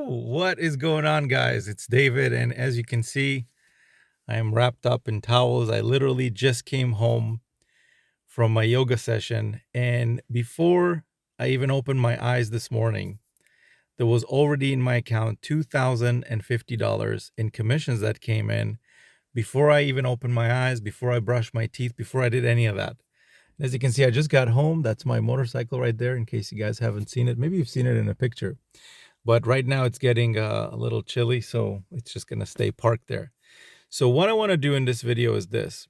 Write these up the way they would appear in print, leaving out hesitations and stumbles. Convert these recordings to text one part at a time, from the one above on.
What is going on, guys? It's David, and as you can see, I am wrapped up in towels. I literally just came home from my yoga session, and before I even opened my eyes this morning, there was already in my account $2,050 in commissions that came in before I even opened my eyes, before I brushed my teeth, before I did any of that. As you can see, I just got home. That's my motorcycle right there, in case you guys haven't seen it. Maybe you've seen it in a picture. But right now it's getting a little chilly, so it's just going to stay parked there. So what I want to do in this video is this.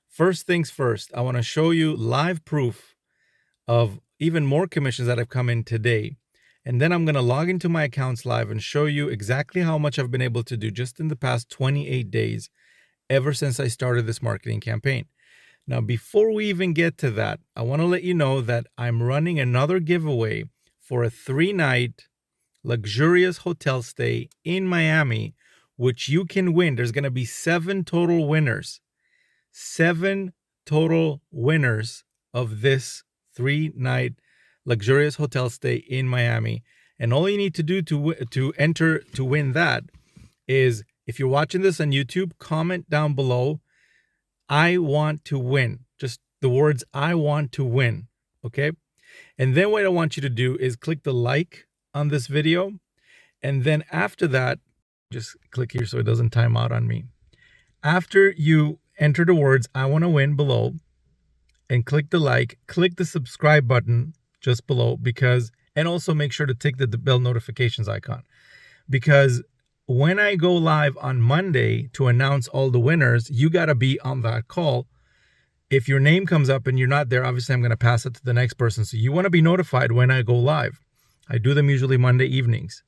First things first, I want to show you live proof of even more commissions that have come in today. And then I'm going to log into my accounts live and show you exactly how much I've been able to do just in the past 28 days, ever since I started this marketing campaign. Now, before we even get to that, I want to let you know that I'm running another giveaway for a 3-night luxurious hotel stay in Miami, which you can win. There's going to be 7 total winners. 7 total winners of this 3-night luxurious hotel stay in Miami. And all you need to do to enter to win that is, if you're watching this on YouTube, comment down below, I want to win. Just the words, I want to win. Okay. And then what I want you to do is click the like on this video. And then after that, just click here so it doesn't time out on me. After you enter the words, I want to win below, and click the like, click the subscribe button just below, and also make sure to tick the bell notifications icon, because when I go live on Monday to announce all the winners, you got to be on that call. If your name comes up and you're not there, obviously I'm going to pass it to the next person. So you want to be notified when I go live. I do them usually Monday evenings.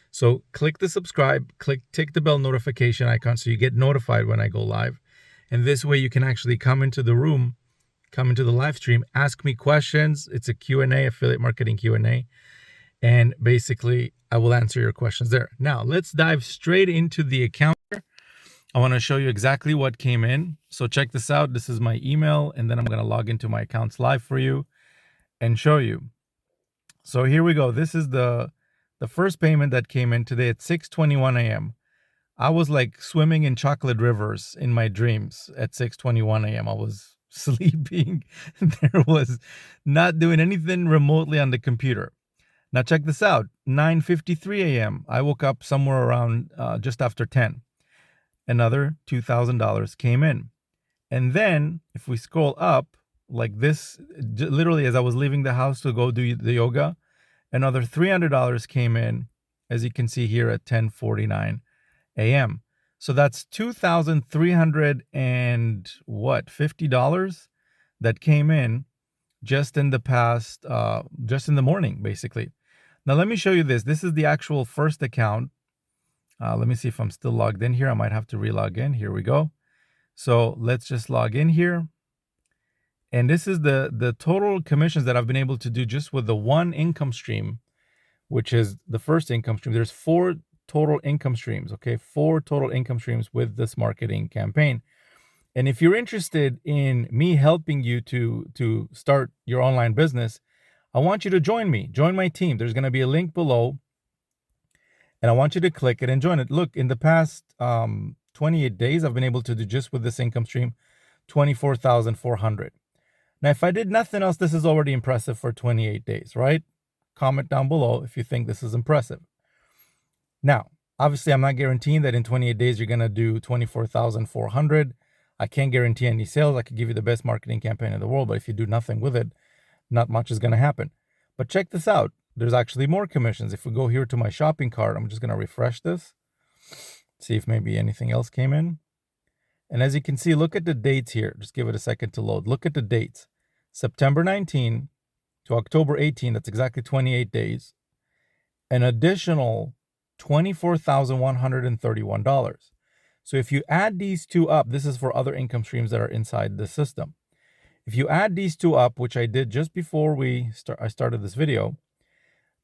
So click the subscribe, tick the bell notification icon so you get notified when I go live. And this way you can actually come into the room, come into the live stream, ask me questions. It's a Q&A, affiliate marketing Q&A. And basically I will answer your questions there. Now let's dive straight into the account. I want to show you exactly what came in. So check this out. This is my email, and then I'm going to log into my accounts live for you and show you. So here we go. This is the first payment that came in today at 6:21 a.m. I was like swimming in chocolate rivers in my dreams at 6:21 a.m. I was sleeping. There was not doing anything remotely on the computer. Now check this out. 9:53 a.m. I woke up somewhere around just after 10. Another $2,000 came in. And then if we scroll up like this, literally as I was leaving the house to go do the yoga, another $300 came in, as you can see here at 10:49 a.m. So that's $2,350 that came in just in the past, just in the morning, basically. Now let me show you this. This is the actual first account. Let me see if I'm still logged in here. I might have to relog in. Here we go. So let's just log in here. And this is the total commissions that I've been able to do just with the one income stream, which is the first income stream. There's 4 total income streams, okay? 4 total income streams with this marketing campaign. And if you're interested in me helping you to start your online business, I want you to join me. Join my team. There's going to be a link below, and I want you to click it and join it. Look, in the past 28 days, I've been able to do just with this income stream, $24,400. Now, if I did nothing else, this is already impressive for 28 days, right? Comment down below if you think this is impressive. Now, obviously, I'm not guaranteeing that in 28 days, you're going to do 24,400. I can't guarantee any sales. I could give you the best marketing campaign in the world, but if you do nothing with it, not much is going to happen. But check this out. There's actually more commissions. If we go here to my shopping cart, I'm just going to refresh this, see if maybe anything else came in. And as you can see, look at the dates here. Just give it a second to load. Look at the dates. September 19 to October 18, that's exactly 28 days. An additional $24,131. So if you add these two up, this is for other income streams that are inside the system. If you add these two up, which I did just before I started this video,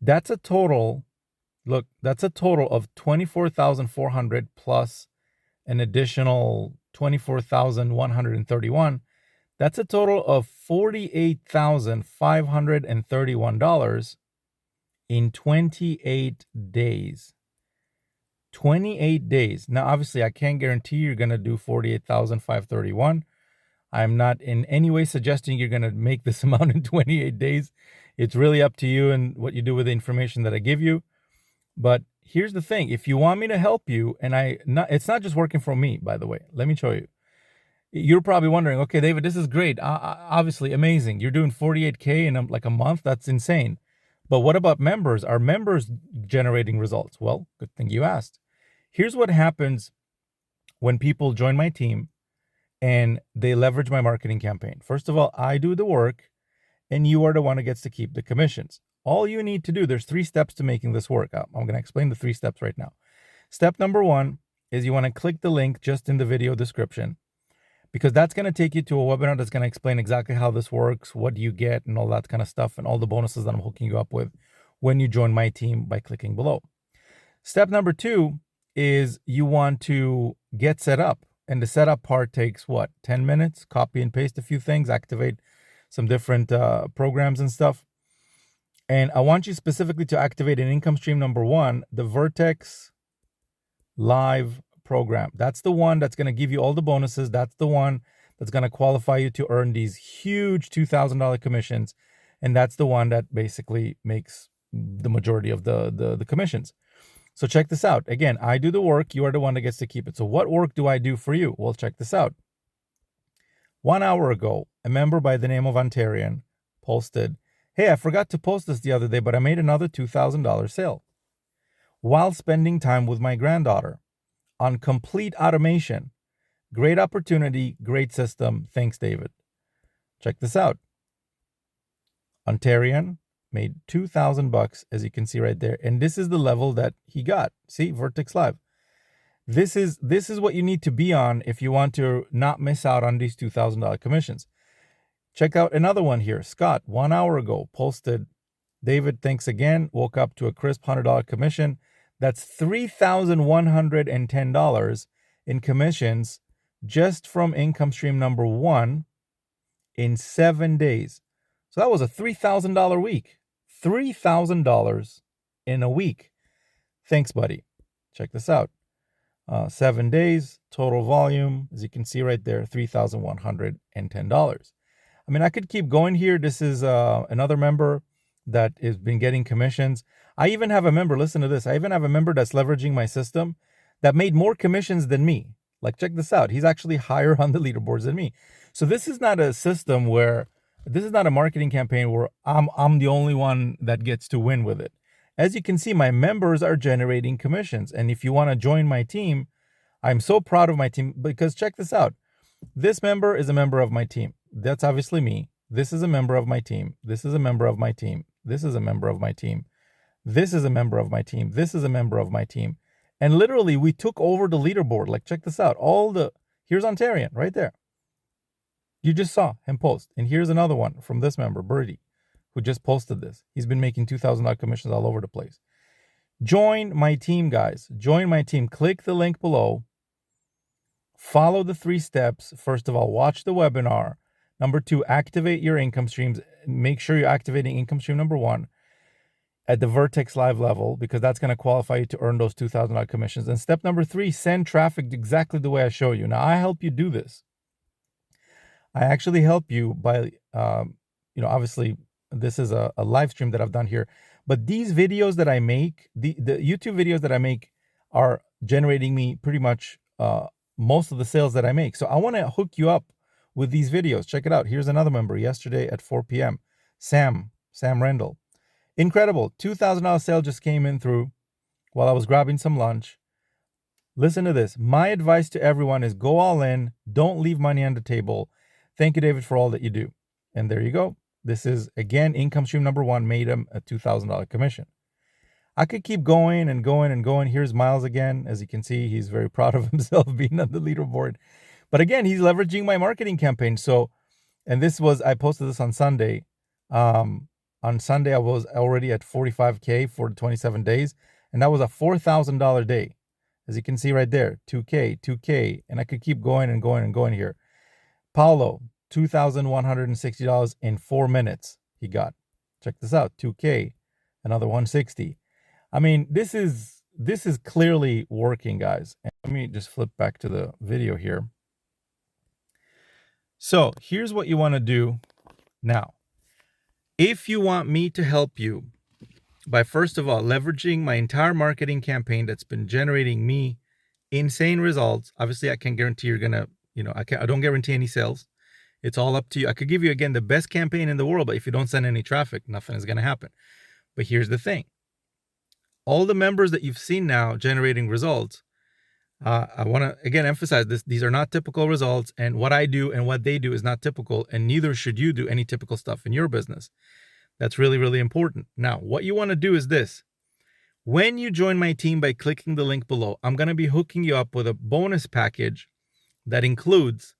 that's a total, look, that's a total of 24,400 plus an additional 24,131. That's a total of $48,531 in 28 days. 28 days. Now, obviously, I can't guarantee you're going to do 48,531. I'm not in any way suggesting you're going to make this amount in 28 days. It's really up to you and what you do with the information that I give you. But here's the thing. If you want me to help you, and it's not just working for me, by the way. Let me show you. You're probably wondering, okay, David, this is great. Obviously, amazing. You're doing 48K in like a month. That's insane. But what about members? Are members generating results? Well, good thing you asked. Here's what happens when people join my team and they leverage my marketing campaign. First of all, I do the work and you are the one who gets to keep the commissions. All you need to do, there's 3 steps to making this work. I'm going to explain the 3 steps right now. Step number 1 is you want to click the link just in the video description, because that's going to take you to a webinar that's going to explain exactly how this works, what do you get, and all that kind of stuff, and all the bonuses that I'm hooking you up with when you join my team by clicking below. Step number 2 is you want to get set up. And the setup part takes what? 10 minutes, copy and paste a few things, activate some different programs and stuff. And I want you specifically to activate an income stream number 1, the Vertex Live program. That's the one that's going to give you all the bonuses. That's the one that's going to qualify you to earn these huge $2,000 commissions. And that's the one that basically makes the majority of the commissions. So check this out. Again, I do the work. You are the one that gets to keep it. So what work do I do for you? Well, check this out. 1 hour ago, a member by the name of Ontarian posted, hey, I forgot to post this the other day, but I made another $2,000 sale while spending time with my granddaughter on complete automation. Great opportunity, great system. Thanks, David. Check this out. Ontarian made $2,000, as you can see right there. And this is the level that he got. See, Vertex Live. This is what you need to be on if you want to not miss out on these $2,000 commissions. Check out another one here. Scott, 1 hour ago, posted, David, thanks again. Woke up to a crisp $100 commission. That's $3,110 in commissions just from income stream number 1 in 7 days. So that was a $3,000 week. $3,000 in a week. Thanks, buddy. Check this out. 7 days, total volume, as you can see right there, $3,110. I mean, I could keep going here. This is another member that has been getting commissions. I even have a member, listen to this. I even have a member that's leveraging my system that made more commissions than me. Like, check this out. He's actually higher on the leaderboards than me. So this is not a system where, this is not a marketing campaign where I'm the only one that gets to win with it. As you can see, my members are generating commissions. And if you want to join my team, I'm so proud of my team, because check this out. This member is a member of my team. That's obviously me. This is a member of my team. This is a member of my team. This is a member of my team. This is a member of my team. This is a member of my team. And literally, we took over the leaderboard. Like, check this out. Here's Ontarian right there. You just saw him post. And here's another one from this member, Birdie, who just posted this. He's been making $2,000 commissions all over the place. Join my team, guys. Join my team. Click the link below. Follow the 3 steps. First of all, watch the webinar. Number 2, activate your income streams. Make sure you're activating income stream number 1 at the Vertex Live level, because that's going to qualify you to earn those $2,000 commissions. And step number 3, send traffic exactly the way I show you. Now, I help you do this. I actually help you by, obviously, this is a live stream that I've done here. But these videos that I make, the YouTube videos that I make are generating me pretty much most of the sales that I make. So I want to hook you up with these videos. Check it out. Here's another member yesterday at 4 p.m. Sam Rendell. Incredible. $2,000 sale just came in through while I was grabbing some lunch. Listen to this. My advice to everyone is go all in. Don't leave money on the table. Thank you, David, for all that you do. And there you go. This is, again, income stream number 1 made him a $2,000 commission. I could keep going and going and going. Here's Miles again. As you can see, he's very proud of himself being on the leaderboard. But again, he's leveraging my marketing campaign. So, and I posted this on Sunday. On Sunday, I was already at 45K for 27 days. And that was a $4,000 day. As you can see right there, 2K. And I could keep going and going and going here. Paulo, $2,160 in 4 minutes he got. Check this out, 2K. another 160. I mean, this is clearly working, guys. And let me just flip back to the video here. So here's what you want to do now. If you want me to help you by, first of all, leveraging my entire marketing campaign that's been generating me insane results. Obviously, I can't guarantee you're gonna, I don't guarantee any sales. It's all up to you. I could give you, again, the best campaign in the world, but if you don't send any traffic, nothing is gonna happen. But here's the thing. All the members that you've seen now generating results, I want to again emphasize this. These are not typical results, and what I do and what they do is not typical, and neither should you do any typical stuff in your business. That's really, really important. Now, what you want to do is this. When you join my team by clicking the link below, I'm going to be hooking you up with a bonus package that includes,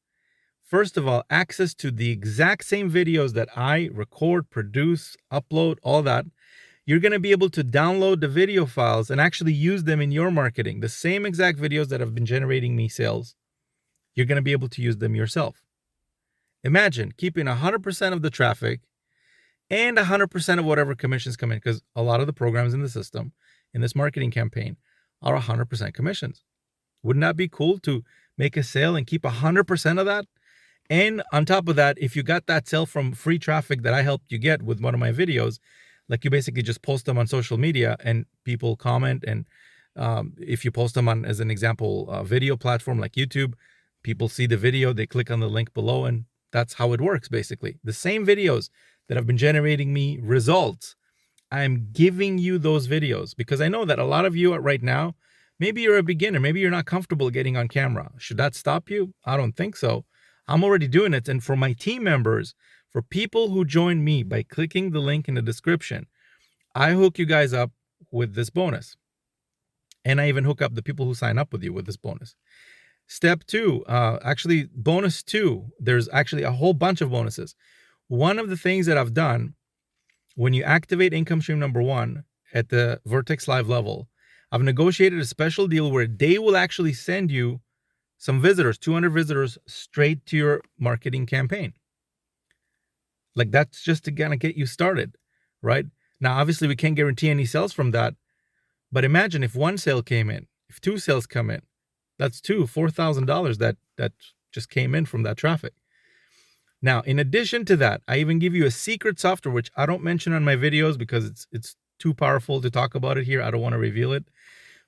first of all, access to the exact same videos that I record, produce, upload, all that. You're going to be able to download the video files and actually use them in your marketing. The same exact videos that have been generating me sales, you're going to be able to use them yourself. Imagine keeping 100% of the traffic and 100% of whatever commissions come in, because a lot of the programs in the system, in this marketing campaign, are 100% commissions. Wouldn't that be cool to make a sale and keep 100% of that? And on top of that, if you got that sale from free traffic that I helped you get with one of my videos, like you basically just post them on social media and people comment. And if you post them on, as an example, a video platform like YouTube, people see the video, they click on the link below, and that's how it works, basically. The same videos that have been generating me results, I'm giving you those videos because I know that a lot of you right now, maybe you're a beginner, maybe you're not comfortable getting on camera. Should that stop you? I don't think so. I'm already doing it. And for my team members, for people who join me by clicking the link in the description, I hook you guys up with this bonus. And I even hook up the people who sign up with you with this bonus. Step two, actually bonus two, there's actually a whole bunch of bonuses. One of the things that I've done when you activate income stream number one at the Vertex Live level, I've negotiated a special deal where they will actually send you some visitors, 200 visitors, straight to your marketing campaign. Like, that's just to kind of get you started, right? Now, obviously, we can't guarantee any sales from that, but imagine if one sale came in, if two sales come in, that's $4,000 that just came in from that traffic. Now, in addition to that, I even give you a secret software, which I don't mention on my videos because it's too powerful to talk about it here. I don't want to reveal it.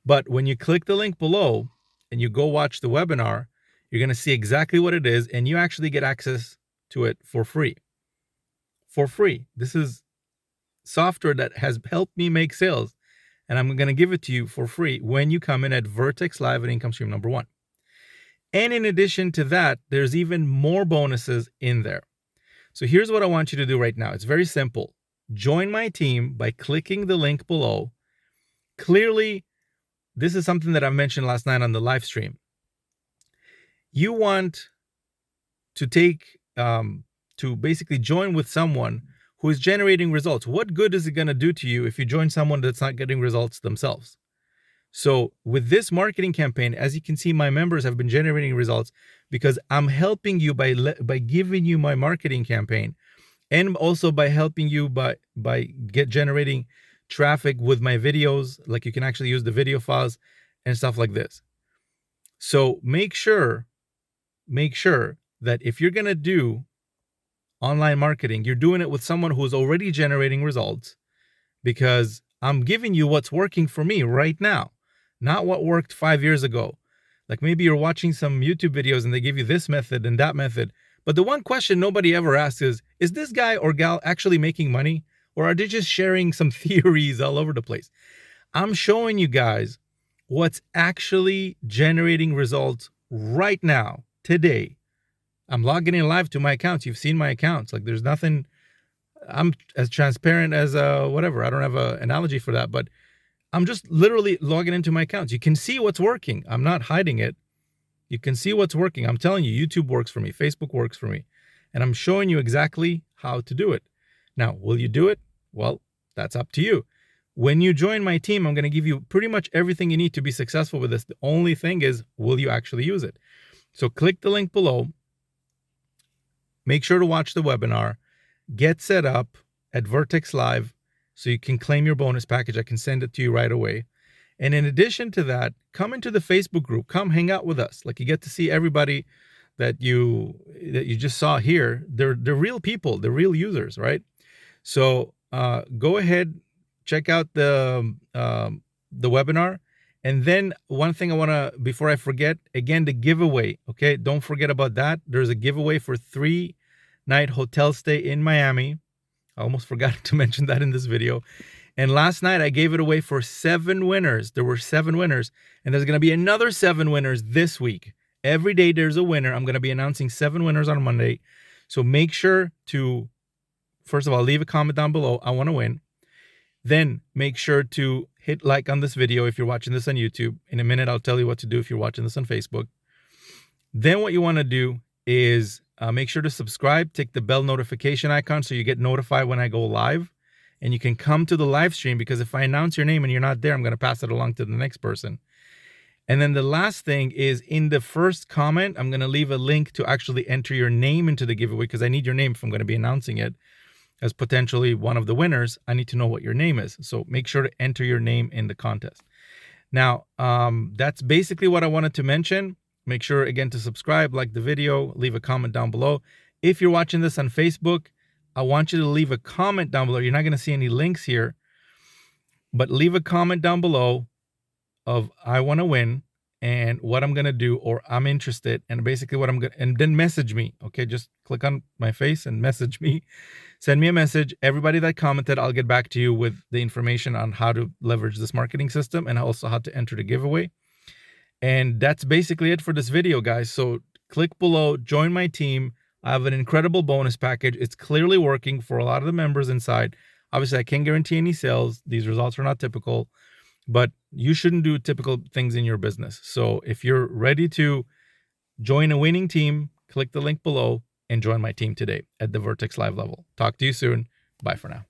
But when you click the link below and you go watch the webinar, you're going to see exactly what it is, and you actually get access to it for free. For free. This is software that has helped me make sales, and I'm going to give it to you for free when you come in at Vertex Live and income stream number one. And in addition to that, there's even more bonuses in there. So here's what I want you to do right now. It's very simple. Join my team by clicking the link below. Clearly, this is something that I mentioned last night on the live stream. You want to to basically join with someone who is generating results. What good is it going to do to you if you join someone that's not getting results themselves? So with this marketing campaign, as you can see, my members have been generating results because I'm helping you by giving you my marketing campaign, and also by helping you by generating traffic with my videos. Like, you can actually use the video files and stuff like this. So make sure that if you're going to do online marketing, you're doing it with someone who's already generating results, because I'm giving you what's working for me right now, not what worked 5 years ago. Like, maybe you're watching some YouTube videos and they give you this method and that method, but the one question nobody ever asks is this guy or gal actually making money, or are they just sharing some theories all over the place? I'm showing you guys what's actually generating results right now, today. I'm logging in live to my accounts. You've seen my accounts. Like, there's nothing. I'm as transparent as whatever. I don't have an analogy for that, but I'm just literally logging into my accounts. You can see what's working. I'm not hiding it. You can see what's working. I'm telling you, YouTube works for me. Facebook works for me. And I'm showing you exactly how to do it. Now, will you do it? Well, that's up to you. When you join my team, I'm going to give you pretty much everything you need to be successful with this. The only thing is, will you actually use it? So click the link below. Make sure to watch the webinar. Get set up at Vertex Live. so you can claim your bonus package. I can send it to you right away. And in addition to that, come into the Facebook group. Come hang out with us. Like, you get to see everybody that you just saw here. They're real people. They're real users, right? So go ahead, check out the webinar. And then one thing I want to, before I forget, again, the giveaway. Okay, don't forget about that. There's a giveaway for 3-night hotel stay in Miami. I almost forgot to mention that in this video. And last night I gave it away for 7 winners. There were 7 winners, and there's going to be another 7 winners this week. Every day there's a winner. I'm going to be announcing 7 winners on Monday. So make sure to, first of all, leave a comment down below. I want to win. Then make sure to hit like on this video if you're watching this on YouTube. In a minute, I'll tell you what to do if you're watching this on Facebook. Then what you want to do is make sure to subscribe, tick the bell notification icon so you get notified when I go live. And you can come to the live stream, because if I announce your name and you're not there, I'm going to pass it along to the next person. And then the last thing is, in the first comment, I'm going to leave a link to actually enter your name into the giveaway, because I need your name if I'm going to be announcing it as potentially one of the winners. I need to know what your name is. So make sure to enter your name in the contest. Now, that's basically what I wanted to mention. Make sure, again, to subscribe, like the video, leave a comment down below. If you're watching this on Facebook, I want you to leave a comment down below. You're not going to see any links here, but leave a comment down below of I want to win and what I'm going to do, or I'm interested, and basically what I'm going to, and then message me. Okay, just click on my face and message me. Send me a message. Everybody that commented, I'll get back to you with the information on how to leverage this marketing system and also how to enter the giveaway. And that's basically it for this video, guys. So click below, join my team. I have an incredible bonus package. It's clearly working for a lot of the members inside. Obviously, I can't guarantee any sales. These results are not typical, but you shouldn't do typical things in your business. So if you're ready to join a winning team, click the link below and join my team today at the Vertex Live level. Talk to you soon. Bye for now.